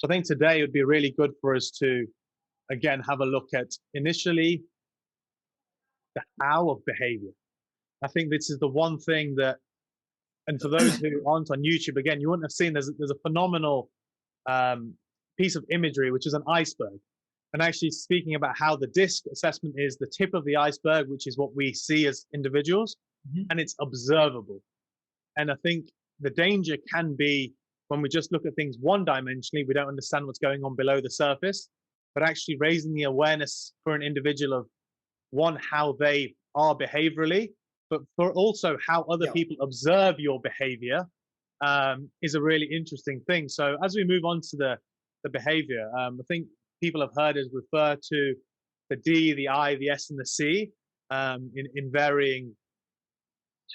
So I think today would be really good for us to, again, have a look at initially the how of behavior. I think this is the one thing that, and for those who aren't on YouTube, again, you wouldn't have seen there's a phenomenal piece of imagery, which is an iceberg. And actually speaking about how the DISC assessment is the tip of the iceberg, which is what we see as individuals, and it's observable. And I think the danger can be when we just look at things one-dimensionally, we don't understand what's going on below the surface, but actually raising the awareness for an individual of, one, how they are behaviorally, but for also how other people observe your behavior is a really interesting thing. So as we move on to the behavior, I think people have heard us refer to the D, the I, the S, and the C in varying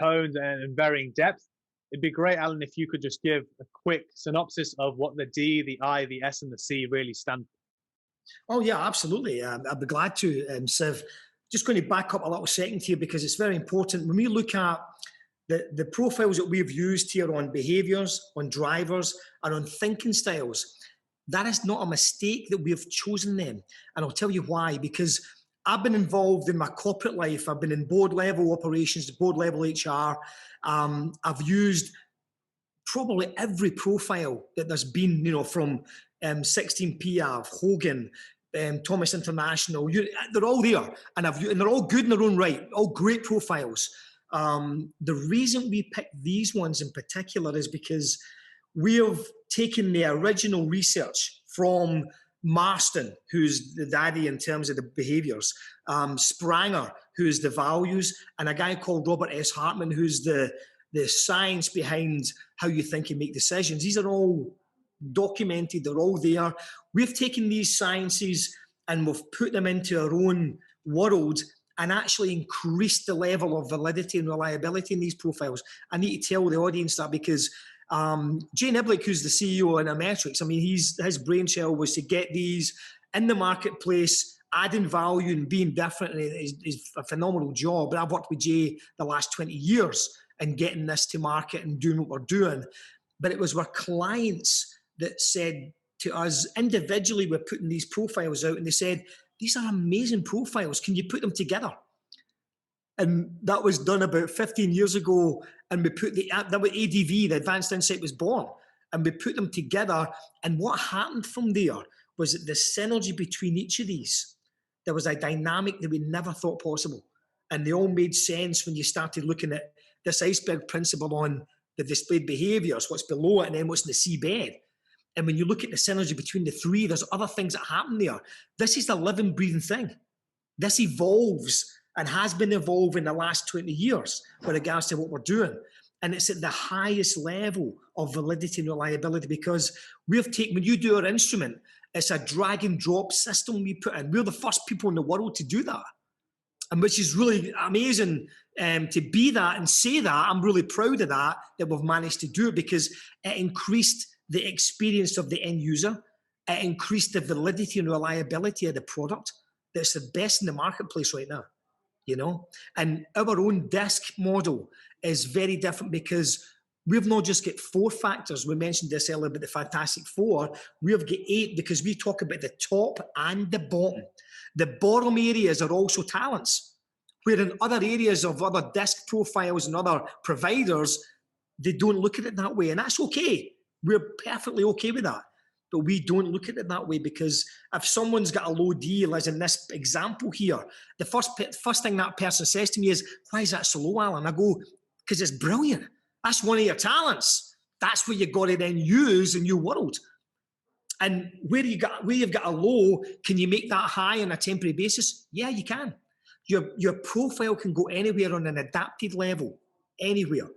tones and in varying depth. It'd be great, Alan, if you could just give a quick synopsis of what the D, the I, the S, and the C really stand for. Oh, yeah, absolutely. I'd be glad to, Shiv. Just going to back up a little second here because it's very important. When we look at the profiles that we've used here on behaviours, on drivers, and on thinking styles, that is not a mistake that we've chosen them. And I'll tell you why. Because I've been involved in my corporate life. I've been in board level operations, board level HR. I've used probably every profile that there's been, you know, from 16PF, Hogan, Thomas International. They're all there, and they're all good in their own right, all great profiles. The reason we picked these ones in particular is because we have taken the original research from Marston, who's the daddy in terms of the behaviours, Spranger, who's the values, and a guy called Robert S. Hartman, who's the science behind how you think and make decisions. These are all documented, they're all there. We've taken these sciences and we've put them into our own world and actually increased the level of validity and reliability in these profiles. I need to tell the audience that because Jay Niblick, who's the CEO of Innermetrix, I mean, his brainchild was to get these in the marketplace, adding value and being different, and it's a phenomenal job. But I've worked with Jay the last 20 years in getting this to market and doing what we're doing. But it was our clients that said to us, individually, we're putting these profiles out, and they said, these are amazing profiles. Can you put them together? And that was done about 15 years ago. And we put that was ADV, the Advanced Insight was born. And we put them together. And what happened from there was that the synergy between each of these, there was a dynamic that we never thought possible. And they all made sense when you started looking at this iceberg principle on the displayed behaviours, what's below it, and then what's in the seabed. And when you look at the synergy between the three, there's other things that happen there. This is a living, breathing thing. This evolves and has been evolving the last 20 years with regards to what we're doing. And it's at the highest level of validity and reliability because we've taken, when you do our instrument, it's a drag and drop system we put in. We're the first people in the world to do that. And which is really amazing to be that and say that. I'm really proud of that we've managed to do it because it increased the experience of the end user. It increased the validity and reliability of the product. That's the best in the marketplace right now, you know? And our own DISC model is very different because we've not just got 4 factors. We mentioned this earlier about the Fantastic Four. We've got 8 because we talk about the top and the bottom. The bottom areas are also talents, where in other areas of other DISC profiles and other providers, they don't look at it that way. And that's okay. We're perfectly okay with that. But we don't look at it that way because if someone's got a low deal, as in this example here, the first thing that person says to me is, why is that so low, Alan? I go, because it's brilliant. That's one of your talents. That's what you've got to then use in your world. And where you've got a low, can you make that high on a temporary basis? Yeah, you can. Your profile can go anywhere on an adapted level, anywhere.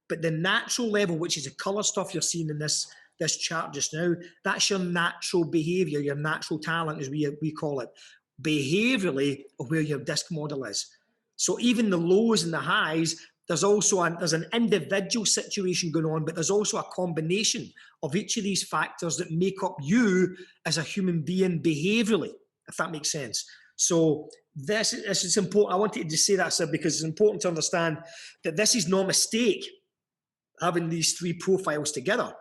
But the natural level, which is the colour stuff you're seeing in this chart just now, that's your natural behaviour, your natural talent, as we call it. Behaviourally, where your DISC model is. So even the lows and the highs, there's an individual situation going on, but there's also a combination of each of these factors that make up you as a human being behaviourally, if that makes sense. So this is important. I wanted to say that, sir, because it's important to understand that this is no mistake, having these 3 profiles together.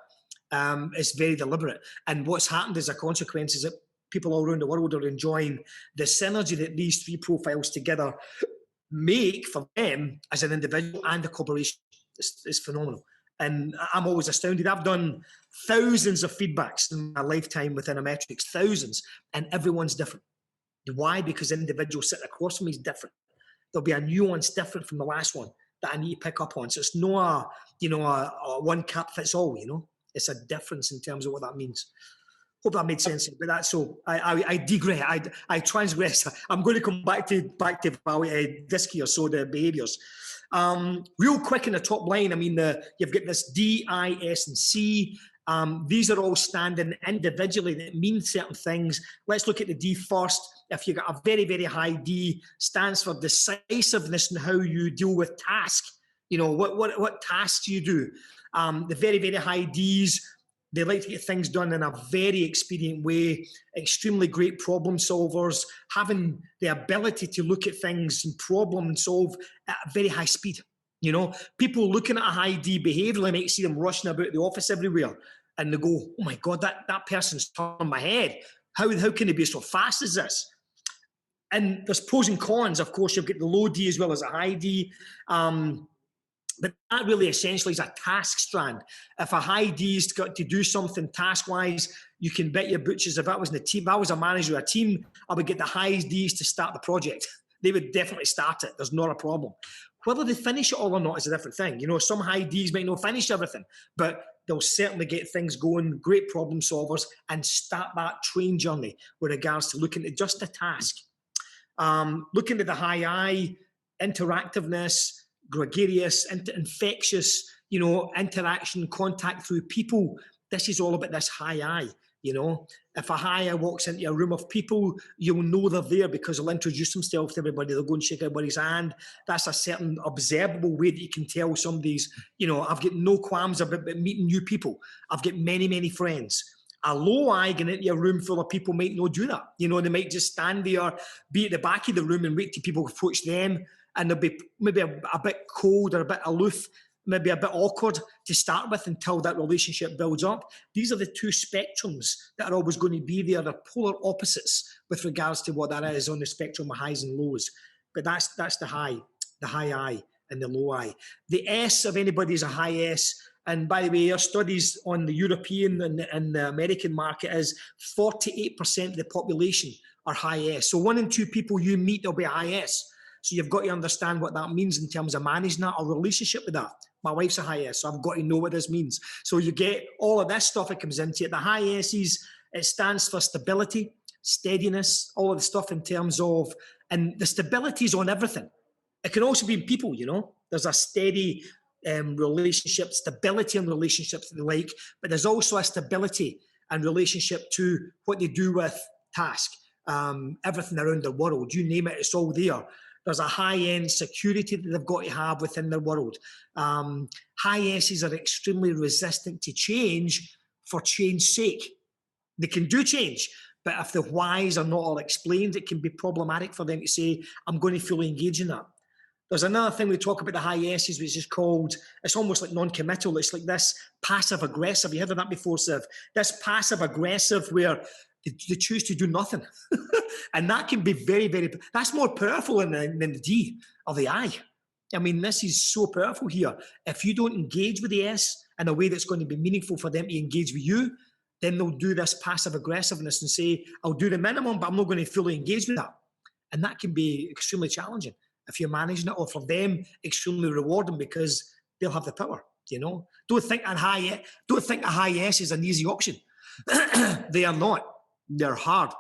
It's very deliberate. And what's happened as a consequence is that people all around the world are enjoying the synergy that these three profiles together make for them as an individual and the corporation. It's phenomenal. And I'm always astounded. I've done thousands of feedbacks in my lifetime with Innermetrix, thousands, and everyone's different. Why? Because the individual sitting across from me is different. There'll be a nuance different from the last one that I need to pick up on. So it's not a one cap fits all, It's a difference in terms of what that means. Hope that made sense. But that's so. I digress. I transgress. I'm going to come back to this here. So the behaviours. Real quick in the top line. I mean, you've got this D, I, S, and C. These are all standing individually that mean certain things. Let's look at the D first. If you've got a very, very high D, stands for decisiveness in how you deal with tasks. What tasks you do. The very, very high Ds, they like to get things done in a very expedient way, extremely great problem solvers, having the ability to look at things and problem solve at a very high speed. People looking at a high D behaviourally might see them rushing about the office everywhere and they go, oh my God, that person's turning my head. How can they be so fast as this? And there's pros and cons. Of course, you've got the low D as well as a high D. But that really essentially is a task strand. If a high D's got to do something task-wise, you can bet your butchers, if I was in a team, if I was a manager of a team, I would get the high D's to start the project. They would definitely start it. There's not a problem. Whether they finish it all or not is a different thing. Some high D's might not finish everything, but they'll certainly get things going, great problem solvers, and start that train journey with regards to looking at just the task. Looking at the high I, interactiveness, gregarious, infectious, interaction, contact through people. This is all about this high I, If a high I walks into a room of people, you'll know they're there because they'll introduce themselves to everybody. They'll go and shake everybody's hand. That's a certain observable way that you can tell somebody's, I've got no qualms about meeting new people. I've got many, many friends. A low I going into a room full of people might not do that. They might just stand there, be at the back of the room and wait till people approach them. And they'll be maybe a bit cold or a bit aloof, maybe a bit awkward to start with until that relationship builds up. These are the two spectrums that are always going to be there. They're polar opposites with regards to what that is on the spectrum of highs and lows. But that's the high I and the low I. The S of anybody is a high S. And by the way, our studies on the European and the American market is 48% of the population are high S. So 1 in 2 people you meet, they'll be a high S. So you've got to understand what that means in terms of managing that or relationship with that. My wife's a high S, so I've got to know what this means. So you get all of this stuff that comes into it. The high S's, it stands for stability, steadiness, all of the stuff in terms of, and the stability is on everything. It can also be in people, There's a steady relationship, stability in relationships that they like, but there's also a stability and relationship to what they do with task, everything around the world. You name it, it's all there. There's a high-end security that they've got to have within their world. High S's are extremely resistant to change for change's sake. They can do change, but if the whys are not all explained, it can be problematic for them to say, I'm going to fully engage in that. There's another thing we talk about the high S's, which is called, it's almost like non-committal. It's like this passive-aggressive. You heard of that before, Shiv? This passive-aggressive where they choose to do nothing. And that can be very, very, that's more powerful than the D or the I. I mean, this is so powerful here. If you don't engage with the S in a way that's going to be meaningful for them to engage with you, then they'll do this passive aggressiveness and say, I'll do the minimum, but I'm not going to fully engage with that. And that can be extremely challenging if you're managing it, or for them, extremely rewarding because they'll have the power, Don't think a high S is an easy option. They are not. They're hard.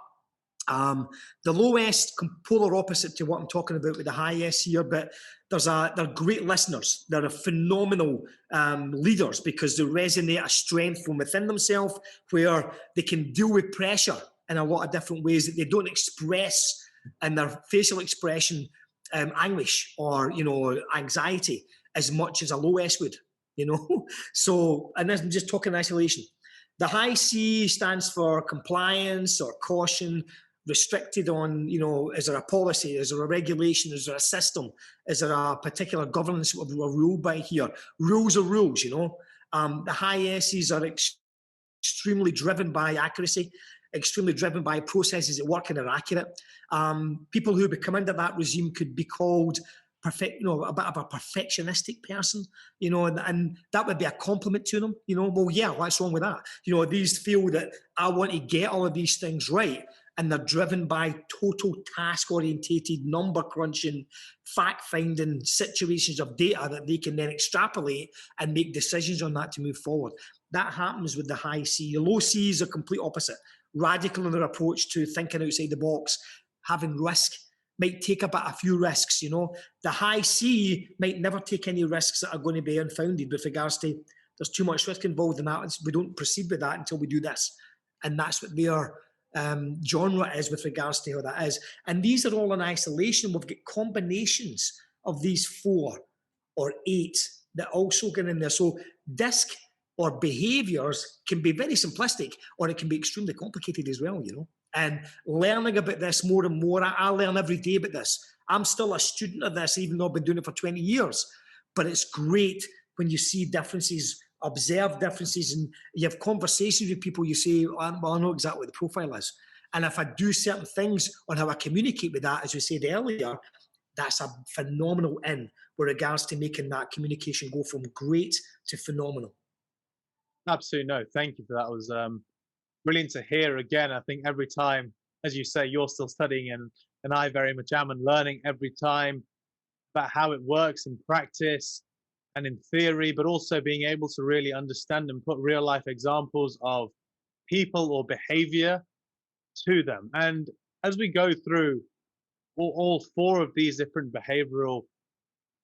The low S, polar opposite to what I'm talking about with the high S here, but they're great listeners. They're phenomenal leaders because they resonate a strength from within themselves where they can deal with pressure in a lot of different ways that they don't express in their facial expression anguish or, anxiety as much as a low S would, So, and I'm just talking in isolation. The high C stands for compliance or caution, restricted on, is there a policy, is there a regulation, is there a system, is there a particular governance that we're ruled by here? Rules are rules, The high S's are extremely driven by accuracy, extremely driven by processes that work and are accurate. People who become under that regime could be called perfect, you know, a bit of a perfectionistic person, you know, and that would be a compliment to them, you know. Well, yeah, what's wrong with that? You know, these feel that I want to get all of these things right, and they're driven by total task-orientated, number-crunching, fact-finding situations of data that they can then extrapolate and make decisions on that to move forward. That happens with the high C. The low C is a complete opposite. Radical in their approach to thinking outside the box, having risk, might take a few risks, you know. The high C might never take any risks that are going to be unfounded with regards to there's too much risk involved in that. We don't proceed with that until we do this. And that's what their genre is with regards to how that is. And these are all in isolation. We've got combinations of these 4 or 8 that also get in there. So DISC or behaviours can be very simplistic, or it can be extremely complicated as well, you know. And learning about this more and more, I learn every day about this. I'm still a student of this, even though I've been doing it for 20 years. But it's great when you see differences, observe differences, and you have conversations with people. You say, well, I know exactly what the profile is. And if I do certain things on how I communicate with that, as we said earlier, that's a phenomenal in with regards to making that communication go from great to phenomenal. Absolutely. No, thank you for that. It was brilliant to hear again. I think every time, as you say, you're still studying, and I very much am, and learning every time about how it works in practice and in theory, but also being able to really understand and put real life examples of people or behavior to them. And as we go through all 4 of these different behavioral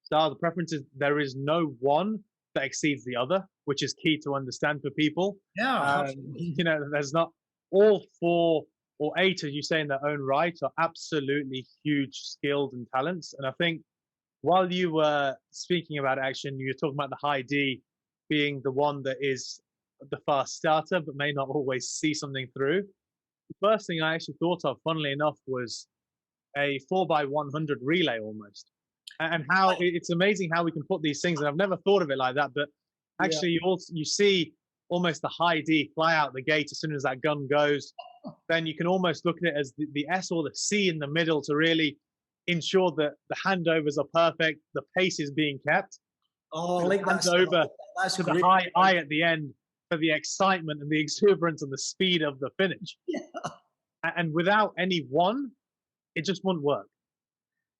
styles, the preferences, there is no one that exceeds the other, which is key to understand for people. Yeah, you know, there's not all 4 or 8, as you say, in their own right, are absolutely huge skills and talents. And I think while you were speaking about action, you were talking about the high D being the one that is the fast starter, but may not always see something through. The first thing I actually thought of, funnily enough, was a 4x100 relay almost. And how it's amazing how we can put these things, and I've never thought of it like that, but actually you see almost the high D fly out the gate as soon as that gun goes. Then you can almost look at it as the S or the C in the middle to really ensure that the handovers are perfect, the pace is being kept. Oh, I like that. Over that's to great. the high I at the end for the excitement and the exuberance and the speed of the finish. Yeah. And without any one, it just wouldn't work.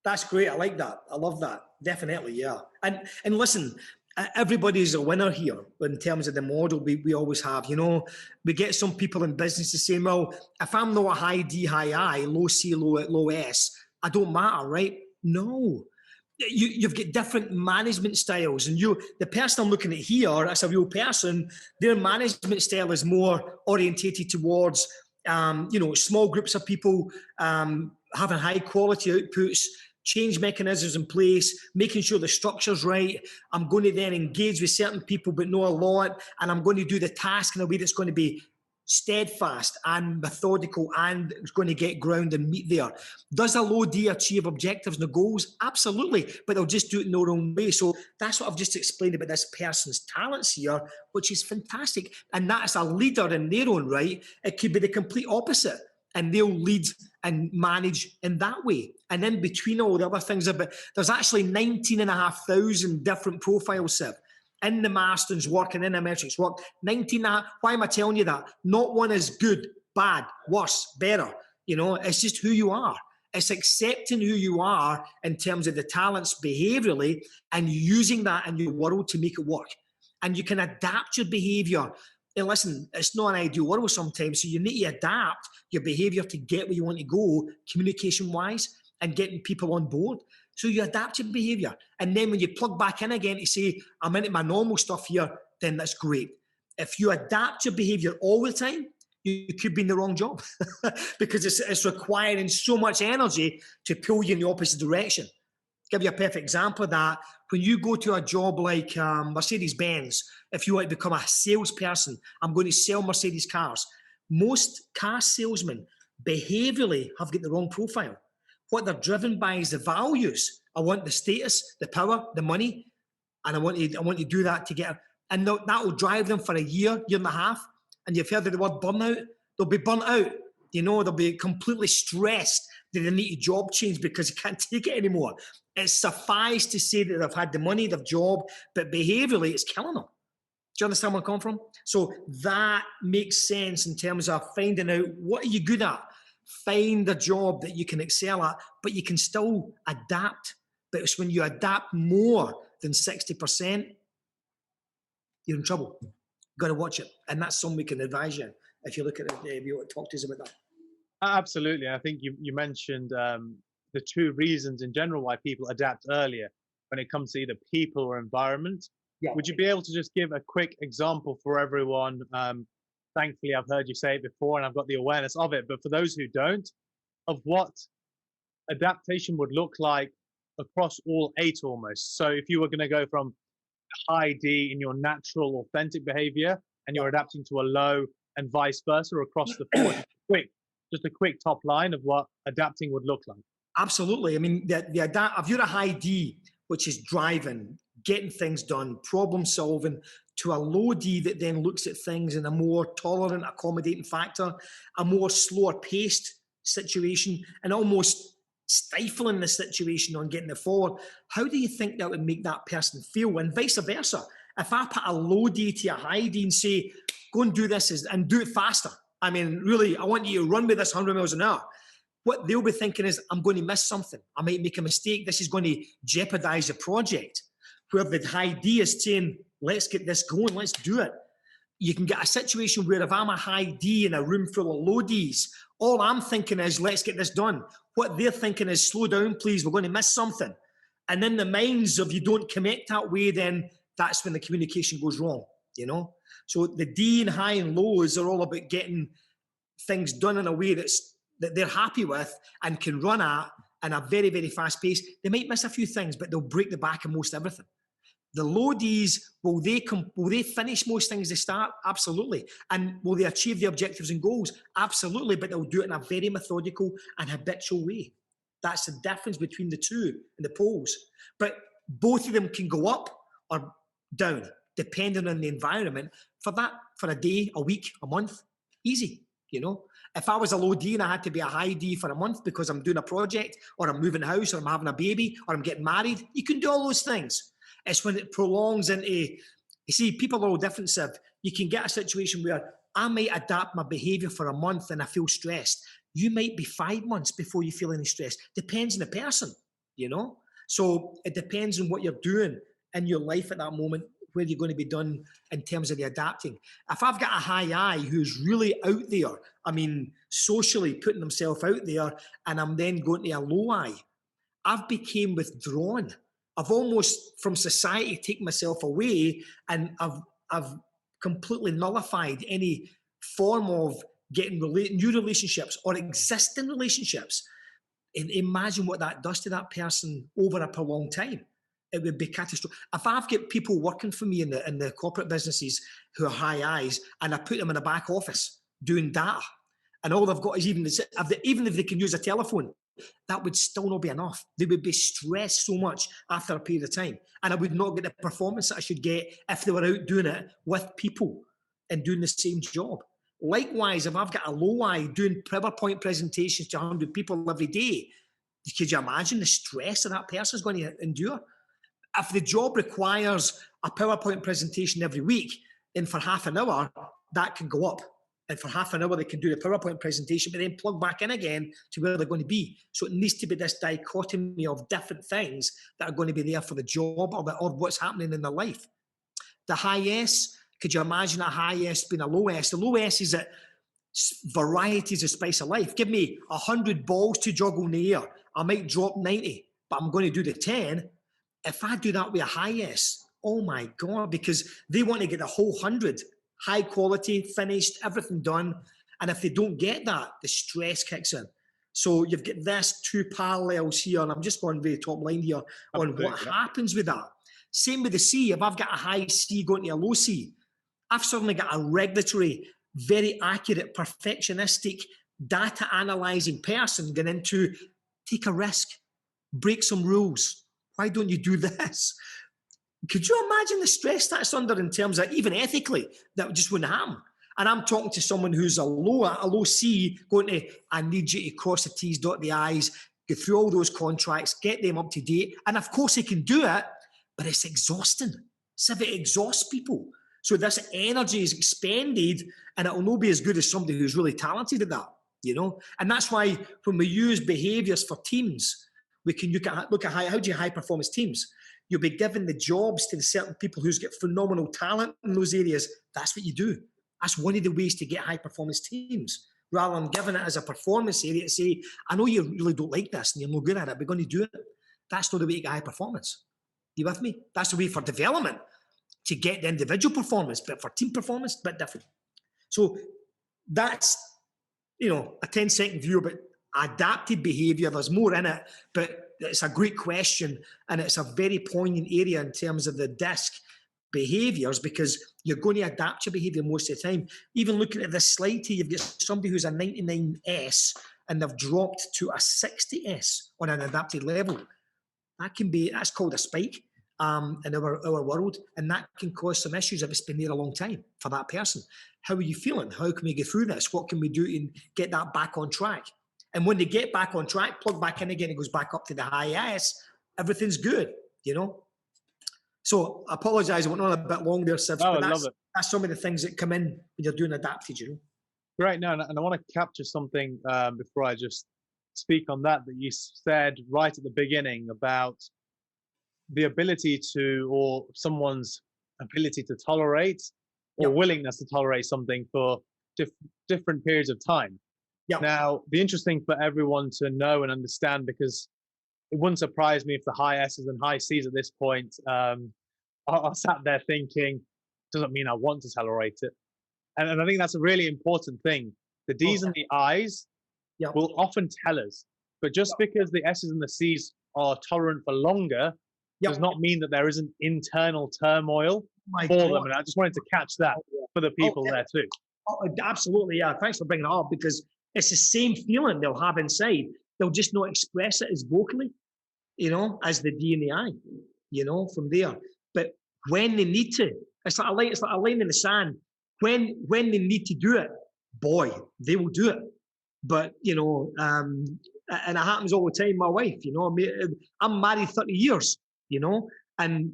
That's great. I like that. I love that. Definitely, yeah. And listen, everybody's a winner here in terms of the model we always have. You know, we get some people in business to say, well, if I'm not a high D, high I, low C, low S, I don't matter, right? No. You've got different management styles, and the person I'm looking at here, that's a real person. Their management style is more orientated towards, small groups of people, having high quality outputs, change mechanisms in place, making sure the structure's right. I'm going to then engage with certain people, but not a lot, and I'm going to do the task in a way that's going to be steadfast and methodical, and it's going to get ground and meat there. Does a low D achieve objectives and goals? Absolutely, but they'll just do it in their own way. So that's what I've just explained about this person's talents here, which is fantastic. And that's a leader in their own right. It could be the complete opposite, and they'll lead and manage in that way. And in between all the other things, there's actually 19,500 different profiles, Shiv, in the Marston's work and in Innermetrix work. 19. Why am I telling you that? Not one is good, bad, worse, better. You know, it's just who you are. It's accepting who you are in terms of the talents behaviourally and using that in your world to make it work. And you can adapt your behaviour. And listen, it's not an ideal world sometimes, so you need to adapt your behaviour to get where you want to go, communication-wise, and getting people on board. So you adapt your behaviour. And then when you plug back in again to say, I'm into my normal stuff here, then that's great. If you adapt your behaviour all the time, you could be in the wrong job because it's requiring so much energy to pull you in the opposite direction. Give you a perfect example of that. When you go to a job like Mercedes-Benz, if you want to become a salesperson, I'm going to sell Mercedes cars. Most car salesmen behaviourally have got the wrong profile. What they're driven by is the values. I want the status, the power, the money, and I want to do that to get. And that will drive them for a year and a half. And you've heard of the word burnout. They'll be burnt out. You know, they'll be completely stressed that they need a job change because they can't take it anymore. It's suffice to say that they've had the money, they've job, but behaviourally it's killing them. Do you understand where I come from? So that makes sense in terms of finding out what are you good at. Find a job that you can excel at, but you can still adapt. But it's when you adapt more than 60%, you're in trouble. You've got to watch it. And that's something we can advise you if you look at it, if you want to talk to us about that. Absolutely. I think you mentioned the two reasons in general why people adapt earlier when it comes to either people or environment. Yeah. Would you be able to just give a quick example for everyone? Thankfully, I've heard you say it before and I've got the awareness of it. But for those who don't, of what adaptation would look like across all 8 almost. So if you were going to go from high D in your natural, authentic behavior and you're adapting to a low and vice versa across the 4, just a quick top line of what adapting would look like. Absolutely. I mean, if you're a high D, which is driving, getting things done, problem solving, to a low D that then looks at things in a more tolerant, accommodating factor, a more slower paced situation, and almost stifling the situation on getting it forward. How do you think that would make that person feel? And vice versa. If I put a low D to a high D and say, go and do this and do it faster. I mean, really, I want you to run with this 100 miles an hour. What they'll be thinking is, I'm going to miss something. I might make a mistake. This is going to jeopardize the project. Where the high D is saying, let's get this going, let's do it. You can get a situation where if I'm a high D in a room full of low Ds, all I'm thinking is, let's get this done. What they're thinking is, slow down, please, we're going to miss something. And in the minds of you don't connect that way, then that's when the communication goes wrong, you know? So the D and high and lows are all about getting things done in a way that they're happy with and can run at in a very, very fast pace. They might miss a few things, but they'll break the back of most everything. The low Ds, will they finish most things they start? Absolutely. And will they achieve the objectives and goals? Absolutely, but they'll do it in a very methodical and habitual way. That's the difference between the two and the poles. But both of them can go up or down, depending on the environment. For a day, a week, a month, easy, you know. If I was a low D and I had to be a high D for a month because I'm doing a project or I'm moving house or I'm having a baby or I'm getting married, you can do all those things. It's when it prolongs into, you see, people are all different, Shiv. You can get a situation where I might adapt my behaviour for a month and I feel stressed. You might be 5 months before you feel any stress. Depends on the person, you know? So it depends on what you're doing in your life at that moment, where you're going to be done in terms of the adapting. If I've got a high I who's really out there, I mean, socially putting himself out there, and I'm then going to a low I, I've become withdrawn. I've almost, from society, taken myself away, and I've completely nullified any form of getting new relationships or existing relationships. And imagine what that does to that person over a prolonged time. It would be catastrophic. If I've got people working for me in the corporate businesses who are high Is, and I put them in a back office doing data, and all they've got is even if they can use a telephone, that would still not be enough. They would be stressed so much after a period of time, and I would not get the performance that I should get if they were out doing it with people and doing the same job. Likewise, if I've got a low I doing PowerPoint presentations to 100 people every day, could you imagine the stress that person is going to endure? If the job requires a PowerPoint presentation every week, then for half an hour, that can go up. And for half an hour, they can do the PowerPoint presentation, but then plug back in again to where they're going to be. So it needs to be this dichotomy of different things that are going to be there for the job or what's happening in their life. The high S, could you imagine a high S being a low S? The low S is that varieties of spice of life. Give me 100 balls to juggle in the air. I might drop 90, but I'm going to do the 10. If I do that with a high S, oh my God, because they want to get the whole 100, high quality, finished, everything done. And if they don't get that, the stress kicks in. So you've got this two parallels here, and I'm just going very top line here on what happens with that. Same with the C. If I've got a high C going to a low C, I've suddenly got a regulatory, very accurate, perfectionistic, data analyzing person going into take a risk, break some rules. Why don't you do this? Could you imagine the stress that's under in terms of even ethically, that just wouldn't happen? And I'm talking to someone who's a low C, going to, I need you to cross the T's, dot the I's, go through all those contracts, get them up to date. And of course he can do it, but it's exhausting. So it exhausts people. So this energy is expended and it will not be as good as somebody who's really talented at that, you know? And that's why when we use behaviours for teams, we can look at how do you high performance teams? You'll be given the jobs to the certain people who's got phenomenal talent in those areas. That's what you do. That's one of the ways to get high performance teams, rather than giving it as a performance area to say, I know you really don't like this and you're no good at it, we're going to do it. That's not the way to get high performance. You with me? That's the way for development to get the individual performance, but for team performance, a bit different. So that's, you know, a 10-second view about adapted behaviour. There's more in it, but it's a great question and it's a very poignant area in terms of the DISC behaviours, because you're going to adapt your behaviour most of the time. Even looking at this slide here, you've got somebody who's a 99S and they've dropped to a 60S on an adapted level. That's called a spike in our world, and that can cause some issues if it's been there a long time for that person. How are you feeling? How can we get through this? What can we do to get that back on track? And when they get back on track, plug back in again, it goes back up to the high S, everything's good, you know? So I apologise, I went on a bit long there, Siv, but that's some of the things that come in when you're doing adapted, you know? Great, no, and I want to capture something before I just speak on that you said right at the beginning about the ability to, or someone's ability to tolerate or willingness to tolerate something for different periods of time. Now, the interesting for everyone to know and understand, because it wouldn't surprise me if the high S's and high C's at this point are sat there thinking, doesn't mean I want to tolerate it. And I think that's a really important thing. The D's and the I's will often tell us, but just because the S's and the C's are tolerant for longer does not mean that there isn't internal turmoil for them. And I just wanted to catch that for the people there too. Oh, absolutely, yeah. Thanks for bringing it up, because it's the same feeling they'll have inside. They'll just not express it as vocally, you know, as the D and the I, you know, from there. But when they need to, it's like a line in the sand. When they need to do it, boy, they will do it. But, you know, and it happens all the time. My wife, you know, I'm married 30 years, you know, and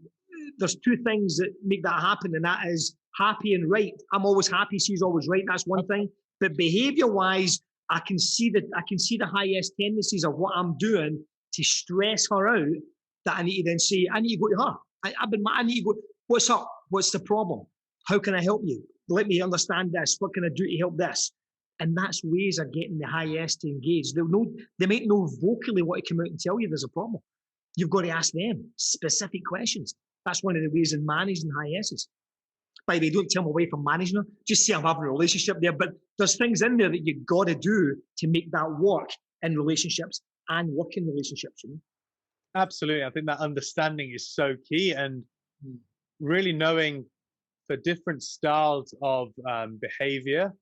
there's two things that make that happen, and that is happy and right. I'm always happy, she's always right. That's one thing. But behaviour-wise, I can see the highest tendencies of what I'm doing to stress her out, that I need to then say, I need to go to her. I need to go, what's up? What's the problem? How can I help you? Let me understand this. What can I do to help this? And that's ways of getting the highest to engage. They might know vocally what to come out and tell you there's a problem. You've got to ask them specific questions. That's one of the ways in managing high S's. By the way, don't tell them away from managing them. Just say I'm having a relationship there. But there's things in there that you've got to do to make that work in relationships and working relationships. You know? Absolutely. I think that understanding is so key, and really knowing the different styles of behavior,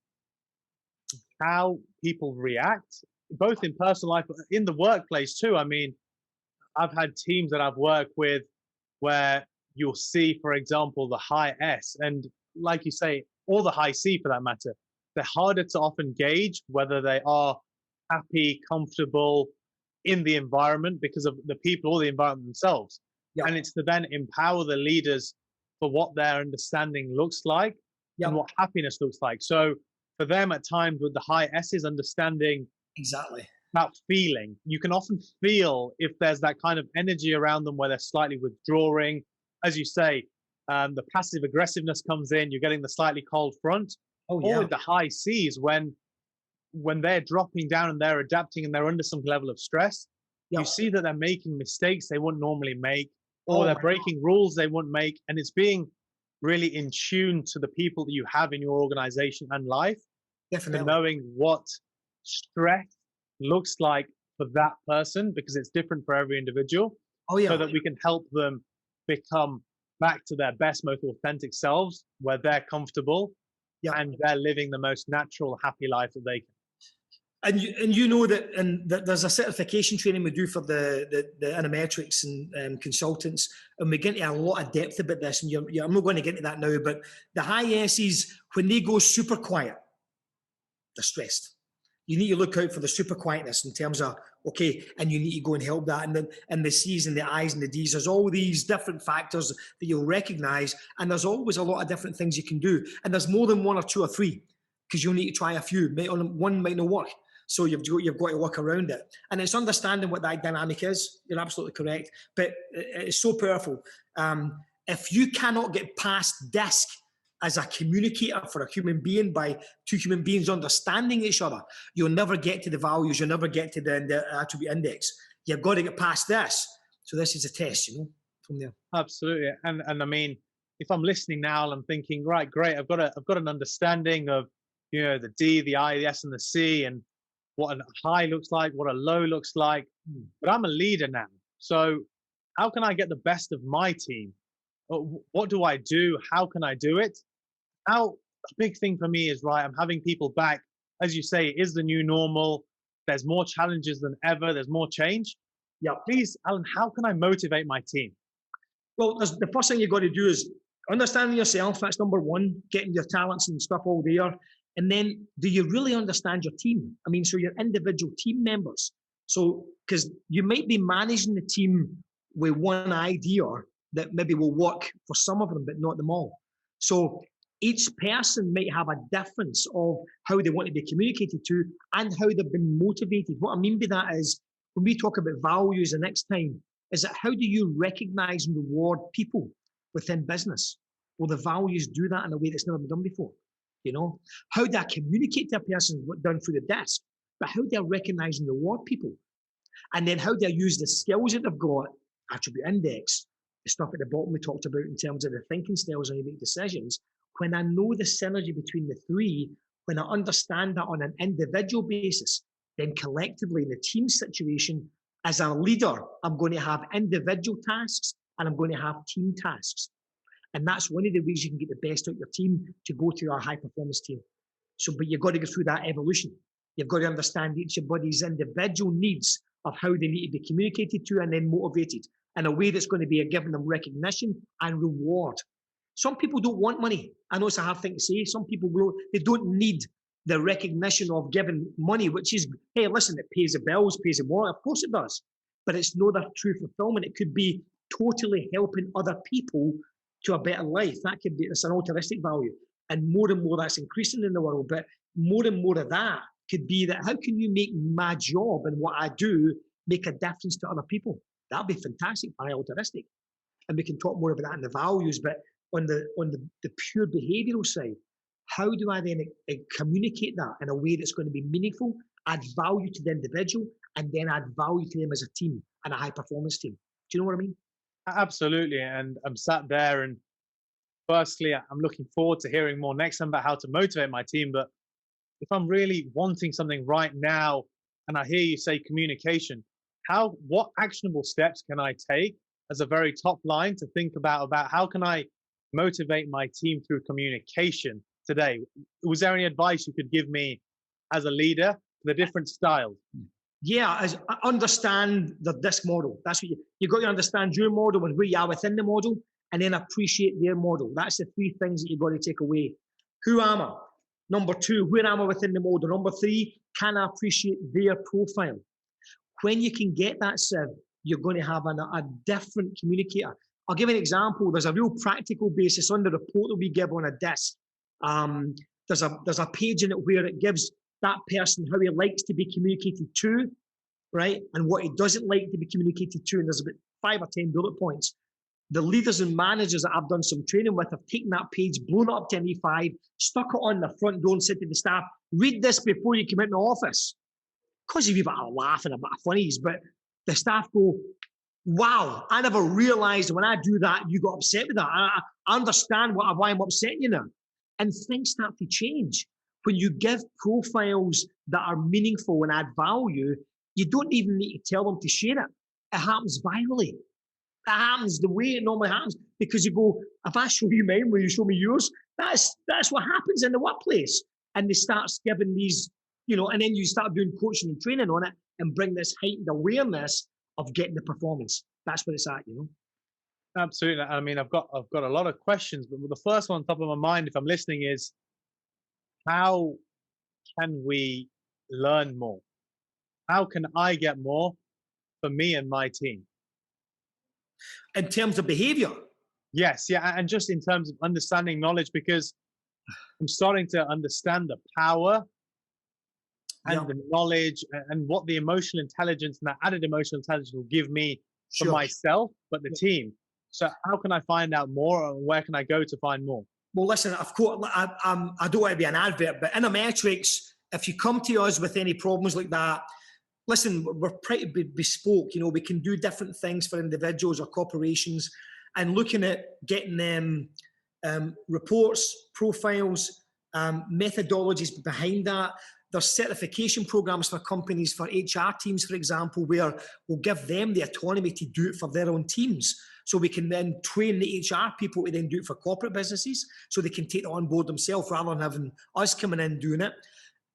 how people react, both in personal life, but in the workplace too. I mean, I've had teams that I've worked with where you'll see, for example, the high S, and like you say, or the high C for that matter, they're harder to often gauge whether they are happy, comfortable in the environment because of the people or the environment themselves. And it's to then empower the leaders for what their understanding looks like and what happiness looks like. So for them at times with the high S's, understanding that feeling, you can often feel if there's that kind of energy around them where they're slightly withdrawing. As you say, the passive aggressiveness comes in, you're getting the slightly cold front. Or with the high C's, when they're dropping down and they're adapting and they're under some level of stress, you see that they're making mistakes they wouldn't normally make, or they're breaking rules they wouldn't make. And it's being really in tune to the people that you have in your organization and life, and knowing what stress looks like for that person, because it's different for every individual, so that we can help them become back to their best, most authentic selves, where they're comfortable and they're living the most natural, happy life that they can. And you know that there's a certification training we do for the Innermetrix and consultants, and we get into a lot of depth about this. And I'm not going to get into that now, but the high S's, when they go super quiet, they're stressed. You need to look out for the super quietness in terms of, okay, and you need to go and help that. And the C's and the I's and the D's, there's all these different factors that you'll recognize. And there's always a lot of different things you can do. And there's more than one or two or three, because you'll need to try a few. One might not work. So you've got to work around it. And it's understanding what that dynamic is. You're absolutely correct. But it's so powerful. If you cannot get past DISC as a communicator for a human being by two human beings understanding each other, you'll never get to the values. You'll never get to the attribute index. You've got to get past this. So this is a test, from there. Absolutely. And I mean, if I'm listening now, I'm thinking, right, great. I've got an understanding of, the D, the I, the S, and the C, and what a high looks like, what a low looks like. But I'm a leader now. So how can I get the best of my team? What do I do? How can I do it? A big thing for me is, right, I'm having people back. As you say, it is the new normal. There's more challenges than ever. There's more change. Yeah. Please, Alan, how can I motivate my team? Well, the first thing you've got to do is understanding yourself. That's number one, getting your talents and stuff all there. And then, do you really understand your team? I mean, so your individual team members. So, because you might be managing the team with one idea that maybe will work for some of them, but not them all. So each person might have a difference of how they want to be communicated to and how they've been motivated. What I mean by that is, when we talk about values the next time, is that how do you recognize and reward people within business? Well, the values do that in a way that's never been done before. How do I communicate to a person done through the DISC, but how do I recognize and reward people? And then how do I use the skills that they've got, attribute index, the stuff at the bottom we talked about in terms of the thinking styles and how you make decisions. When I know the synergy between the three, when I understand that on an individual basis, then collectively in the team situation, as a leader, I'm going to have individual tasks and I'm going to have team tasks. And that's one of the ways you can get the best out of your team to go to our high performance team. So, but you've got to go through that evolution. You've got to understand each of body's individual needs of how they need to be communicated to and then motivated in a way that's going to be giving them recognition and reward. Some people don't want money. I know it's a hard thing to say. Some people they don't need the recognition of giving money, which is, hey, listen, it pays the bills, pays the water. Of course it does. But it's not a true fulfillment. It could be totally helping other people to a better life. That could be, it's an altruistic value. And more that's increasing in the world. But more and more of that could be that, how can you make my job and what I do make a difference to other people? That'd be fantastic, very altruistic. And we can talk more about that in the values, but on the pure behavioural side, how do I then communicate that in a way that's going to be meaningful, add value to the individual, and then add value to them as a team and a high performance team? Do you know what I mean? Absolutely. And I'm sat there, and firstly, I'm looking forward to hearing more next time about how to motivate my team. But if I'm really wanting something right now, and I hear you say communication, what actionable steps can I take as a very top line to think about how can I motivate my team through communication today? Was there any advice you could give me as a leader for the different styles? Yeah, as understand the DISC model. That's what you've got to understand your model and where you are within the model, and then appreciate their model. That's the three things that you've got to take away. Who am I? Number two, where am I within the model? Number three, can I appreciate their profile? When you can get that, Shiv, you're going to have a different communicator. I'll give an example. There's a real practical basis on the report that we give on a DISC. There's a page in it where it gives that person how he likes to be communicated to, right? And what he doesn't like to be communicated to. And there's about 5 or 10 bullet points. The leaders and managers that I've done some training with have taken that page, blown it up to ME5, stuck it on the front door and said to the staff, read this before you come into the office. Because you've got a laugh and a bit of funnies, but the staff go, wow, I never realized when I do that, you got upset with that. I understand why I'm upsetting you now. And things start to change. When you give profiles that are meaningful and add value, you don't even need to tell them to share it. It happens virally. It happens the way it normally happens, because you go, if I show you mine, will you show me yours? That's what happens in the workplace. And they start giving these you know, and then you start doing coaching and training on it and bring this heightened awareness of getting the performance. That's where it's at, you know. Absolutely. I mean, I've got a lot of questions, but the first one on top of my mind, if I'm listening, is how can we learn more? How can I get more for me and my team? In terms of behavior. Yes, yeah, and just in terms of understanding knowledge, because I'm starting to understand the power and the knowledge and what the emotional intelligence and that added emotional intelligence will give me for myself, but the team. So how can I find out more, and where can I go to find more? Well, listen, of course, I don't want to be an advert, but Innermetrix, if you come to us with any problems like that, listen, we're pretty bespoke. You know, we can do different things for individuals or corporations, and looking at getting them reports, profiles, methodologies behind that. There's certification programs for companies, for HR teams, for example, where we'll give them the autonomy to do it for their own teams. So we can then train the HR people to then do it for corporate businesses, so they can take it on board themselves rather than having us coming in doing it.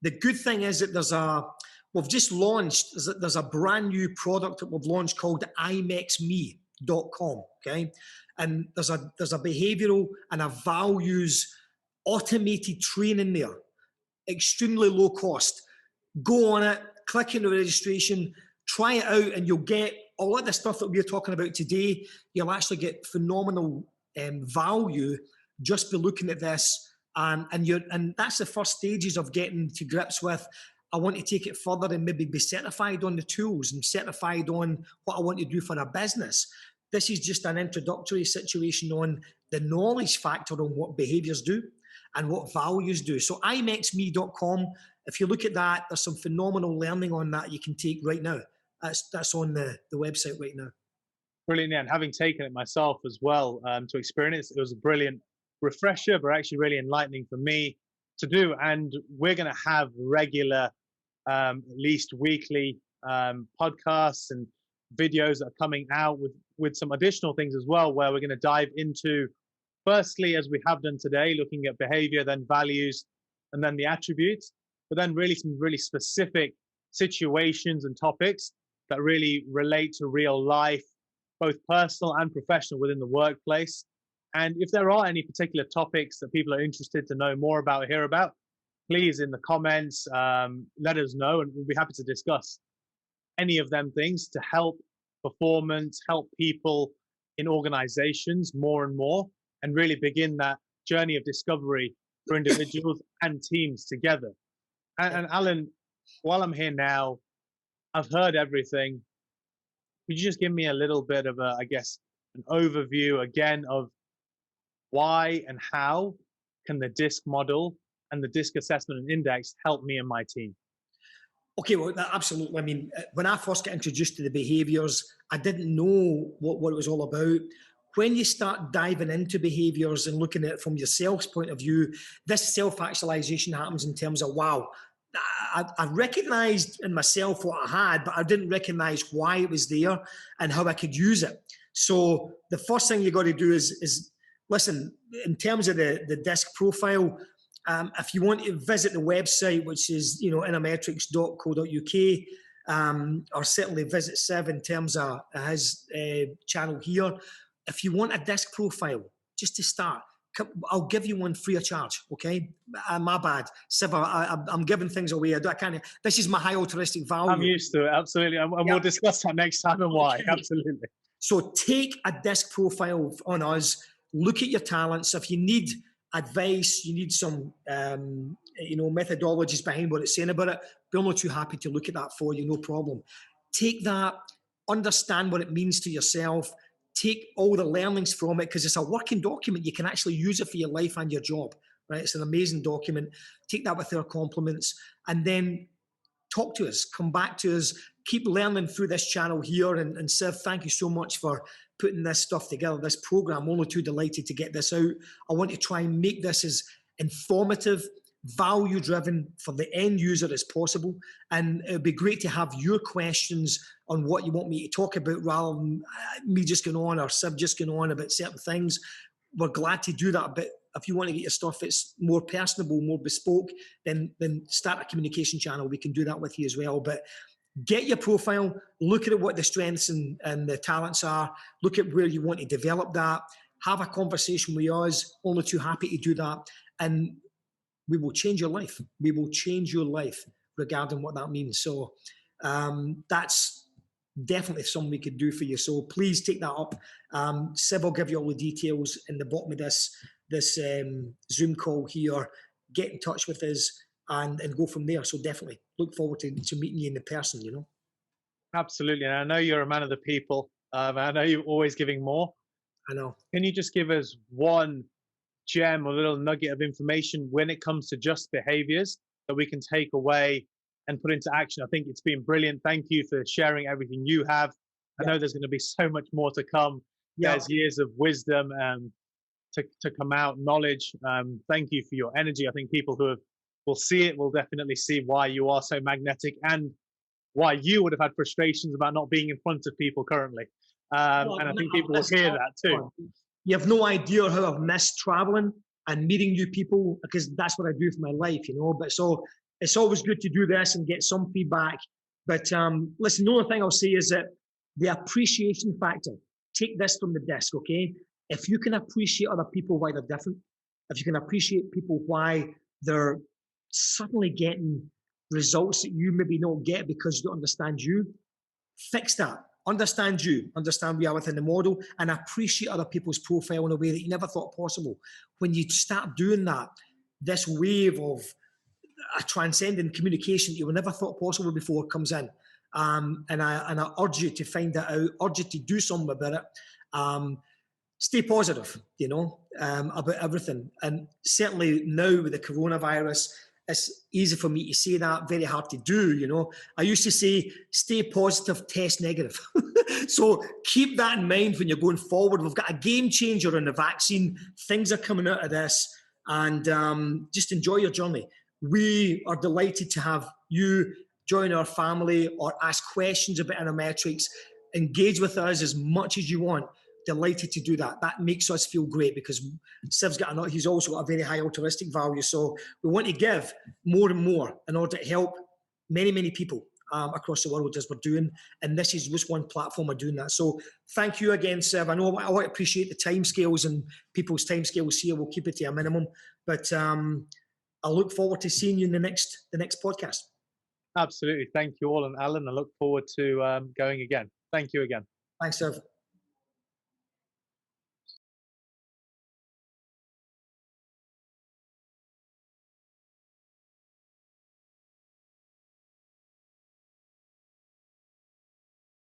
The good thing is that we've just launched, there's a brand new product that we've launched called IMXme.com, okay? And there's a behavioural and a values automated training there, extremely low cost. Go on it, click into registration, try it out, and you'll get a lot of the stuff that we're talking about today. You'll actually get phenomenal value just by looking at this. And that's the first stages of getting to grips with, I want to take it further and maybe be certified on the tools and certified on what I want to do for a business. This is just an introductory situation on the knowledge factor on what behaviours do and what values do. So imxme.com, if you look at that, there's some phenomenal learning on that you can take right now. That's on the website right now. Brilliant, yeah. And having taken it myself as well to experience, it was a brilliant refresher, but actually really enlightening for me to do. And we're going to have regular, at least weekly podcasts and videos that are coming out with some additional things as well, where we're going to dive into, firstly, as we have done today, looking at behavior, then values, and then the attributes, but then really some really specific situations and topics that really relate to real life, both personal and professional within the workplace. And if there are any particular topics that people are interested to know more about or hear about, please in the comments, let us know, and we'll be happy to discuss any of them things to help performance, help people in organizations more and more, and really begin that journey of discovery for individuals and teams together. And Allan, while I'm here now, I've heard everything. Could you just give me a little bit of an overview again of why and how can the DISC model and the DISC assessment and index help me and my team? Okay, well, absolutely. I mean, when I first got introduced to the behaviours, I didn't know what it was all about. When you start diving into behaviours and looking at it from yourself's point of view, this self-actualization happens in terms of, wow, I recognised in myself what I had, but I didn't recognise why it was there and how I could use it. So the first thing you got to do is listen, in terms of the DISC profile, if you want to visit the website, which is, innermetrix.co.uk, or certainly visit Shiv in terms of his channel here. If you want a DISC profile, just to start, I'll give you one free of charge, okay? My bad. Shiv, I'm giving things away. I can't. This is my high altruistic value. I'm used to it, absolutely. And we'll discuss that next time and why, absolutely. So take a DISC profile on us, look at your talents. If you need advice, you need some methodologies behind what it's saying about it, we're not too happy to look at that for you, no problem. Take that, understand what it means to yourself, take all the learnings from it, because it's a working document. You can actually use it for your life and your job, right? It's an amazing document. Take that with our compliments, and then talk to us, come back to us, keep learning through this channel here. And Shiv, thank you so much for putting this stuff together, this program. I'm only too delighted to get this out. I want to try and make this as informative, value-driven for the end user as possible. And it would be great to have your questions on what you want me to talk about, rather than me just going on or Shiv just going on about certain things. We're glad to do that, but if you want to get your stuff, it's more personable, more bespoke, then start a communication channel. We can do that with you as well. But get your profile, look at what the strengths and the talents are, look at where you want to develop that, have a conversation with us, only too happy to do that. And we will change your life. We will change your life regarding what that means. So that's definitely something we could do for you. So please take that up. Shiv will give you all the details in the bottom of this Zoom call here. Get in touch with us and go from there. So definitely look forward to meeting you in person, you know. Absolutely. And I know you're a man of the people. I know you're always giving more. I know. Can you just give us one gem or little nugget of information when it comes to just behaviors that we can take away and put into action? I think it's been brilliant. Thank you for sharing everything you have. I know there's going to be so much more to come. There's years of wisdom to come out, knowledge. Thank you for your energy. I think people who will see it will definitely see why you are so magnetic and why you would have had frustrations about not being in front of people currently. And I think people will hear that too. You have no idea how I've missed traveling and meeting new people, because that's what I do for my life, you know. But so it's always good to do this and get some feedback. But listen, the only thing I'll say is that the appreciation factor, take this from the desk, okay? If you can appreciate other people why they're different, if you can appreciate people why they're suddenly getting results that you maybe don't get because you don't understand you, fix that. Understand you, understand we are within the model, and appreciate other people's profile in a way that you never thought possible. When you start doing that, this wave of a transcendent communication that you never thought possible before comes in. And I urge you to find that out, urge you to do something about it. Stay positive, you know, about everything. And certainly now with the coronavirus, it's easy for me to say that, very hard to do, you know. I used to say, stay positive, test negative. So keep that in mind when you're going forward. We've got a game changer in the vaccine. Things are coming out of this, and just enjoy your journey. We are delighted to have you join our family or ask questions about Innermetrix. Engage with us as much as you want. Delighted to do that. That makes us feel great, because Shiv's he's also got a very high altruistic value. So we want to give more and more in order to help many, many people across the world as we're doing. And this is just one platform of doing that. So thank you again, Shiv. I know I want to appreciate the timescales and people's timescales here. We'll keep it to a minimum. But I look forward to seeing you in the next podcast. Absolutely. Thank you all. And Allan, I look forward to going again. Thank you again. Thanks, Shiv.